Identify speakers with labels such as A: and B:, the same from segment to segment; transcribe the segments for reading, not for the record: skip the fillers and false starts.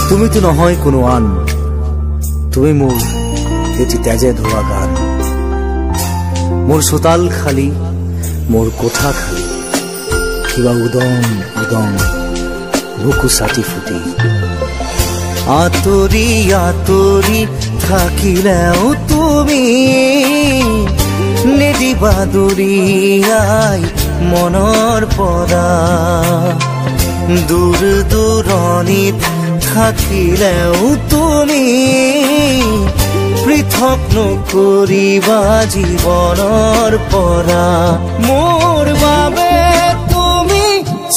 A: তুমি তো নহয় কোনো আন, তুমি মোৰ এটি তেজে ধোৱা গান। মোৰ চোতাল খালী, মোৰ কোঠা খালী, কিবা উদম উদম বুকু ছাটি ফুটি। আঁতৰি আঁতৰি থাকিলেও তুমি নিদিবা দূৰিয়াই মনৰ পৰা। দূৰ দূৰণিত থাকিলেও তুমি পৃথক নকৰিবা জীৱনৰ পৰা। মোৰ বাবে তুমি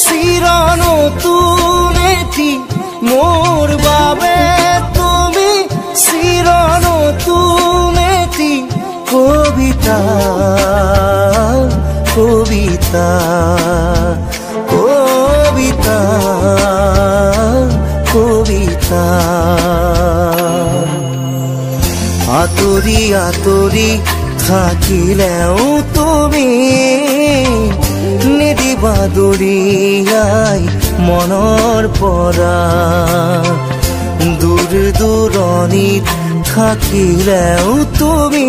A: চিৰ নতুন এটি, মোৰ বাবে তুমি চিৰ নতুন এটি কবিতা কবিতা কবিতা কবিতা। আঁতৰি আঁতৰি থাকিলেও তুমি নিদিবা দূৰিয়াই মনৰ পৰা। দূৰ দূৰণিত থাকিলেও তুমি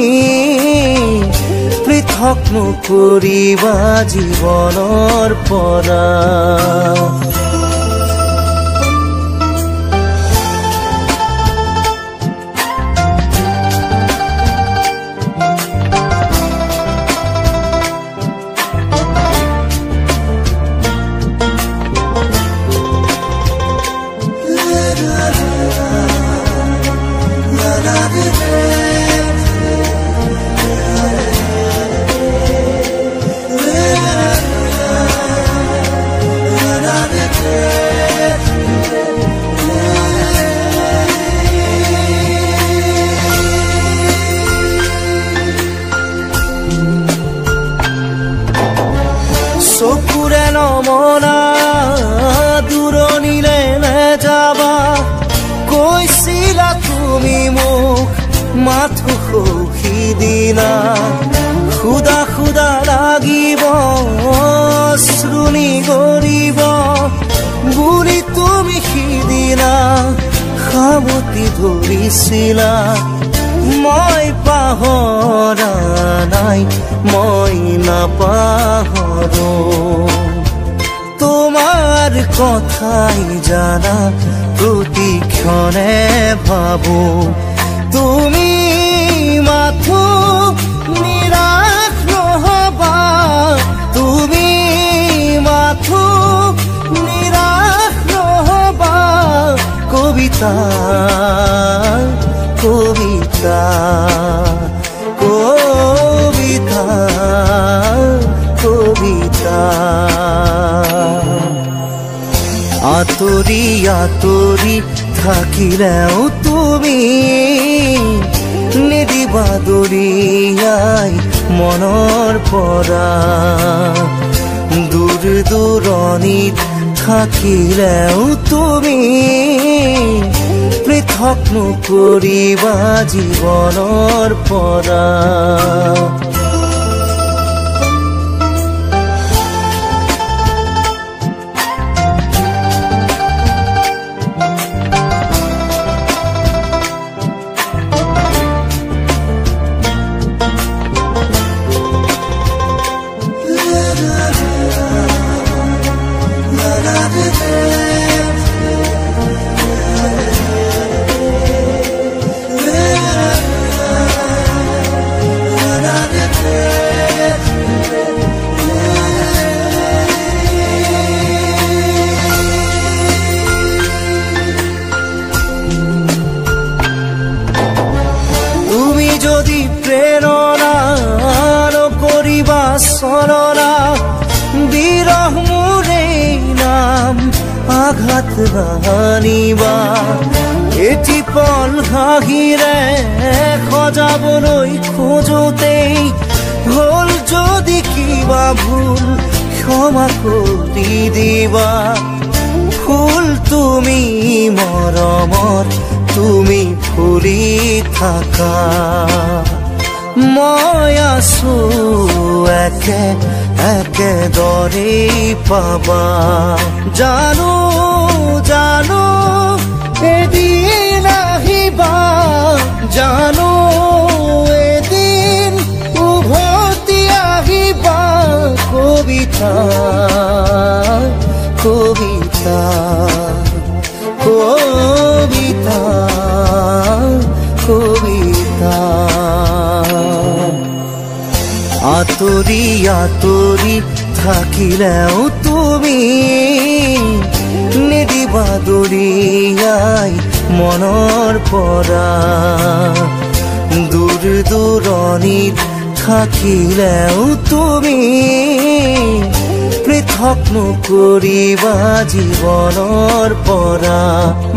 A: পৃথক নকৰিবা জীৱনৰ পৰা। চকুৰে নমনা দূৰণিলে নেযাবা, কৈছিলা তুমি মোক মাথো সখী দিনা। খুদা খুদা লাগিব শ্ৰুণি কৰিব বুলি তুমি সিদিনা সাৱটি ধৰিছিলা। মই পাহৰা নাই, মই নাপাহৰো তোমাৰ কথাই জানা প্ৰতিক্ষণে ভাবো। তুমি মাথো নিৰাশ নহবা, তুমি মাথো নিৰাশ নহবা। কবিতা কবিতা কবিতা কবিতা। আঁতৰি আঁতৰি থাকিলেও তুমি নিদিবা দূৰিয়াই মনৰ পৰা। দূৰ দূৰণিত থাকিলেও তুমি পৃথক নকৰিবা জীৱনৰ পৰা। চলনা বিৰহ মোৰে নাম আঘাত ৰানিবা এটি পল হাঁহিৰে সজাবলৈ খোজোতেই হল যদি কিবা ভুল ক্ষমা কৰি দিবা ফুল তুমি মৰমত তুমি ফুলি থাকা মই আছো একেদৰে পাবা জানো জানো এদিন আহিবা জানো এদিন উভতি আহিবা কবিতা কবিতা কবিতা কবিতা আতৰি আতৰি থাকিলেও তুমি নিদিবা দৰিয়াই মনৰ পৰা দূৰ দূৰণিত থাকিলেও তুমি পৃথক নকৰিবা জীৱনৰ পৰা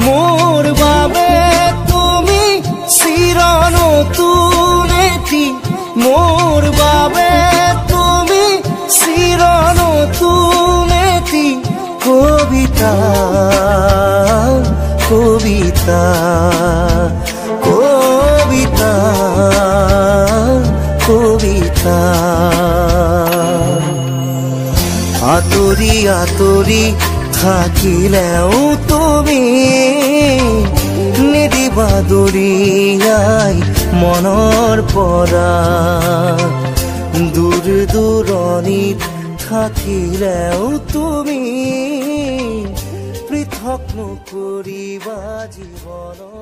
A: মোৰ বাবে তুমি চিৰ নতুন এটি মোৰ বাবে তুমি চিৰ নতুন এটি কবিতা কবিতা কবিতা কবিতা আতৰি আতৰি থাকিলেও তুমি নিদিবা দৰিয়াই মনৰ পৰা দূৰ দূৰণিত থাকিলেও তুমি পৃথক নকৰিবা জীৱনৰ